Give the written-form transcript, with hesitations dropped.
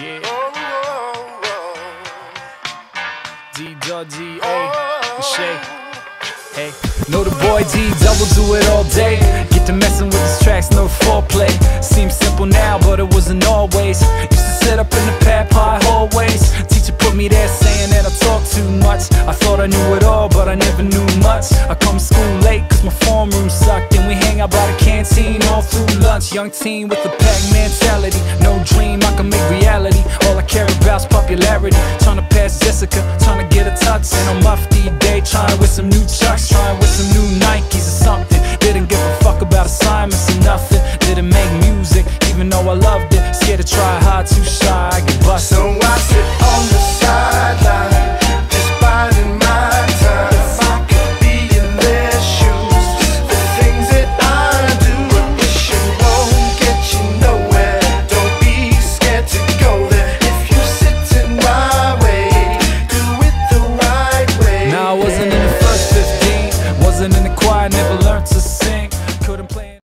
Yeah. D-D-A, Shay. Hey, know the boy D-Double do it all day. Get to messing with these tracks, no foreplay. Seems simple now, but it wasn't always. Used to sit up in the pad pie hallways. Teacher put me there saying that I talk too much. I thought I knew it all, but I never knew much. I come to school late cause my form room sucked, and we hang out by the canteen all through lunch. Young teen with a pack mentality, no dream I can make reality. All I care about's popularity. Tryna pass Jessica, tryna get a touch. And on Mufti Day, trying with some new Chucks, trying with some new Nikes or something. Didn't give a fuck about assignments or nothing. Didn't make music, even though I loved it. Scared to try hard, too shy, I get busted. So I sit on the sideline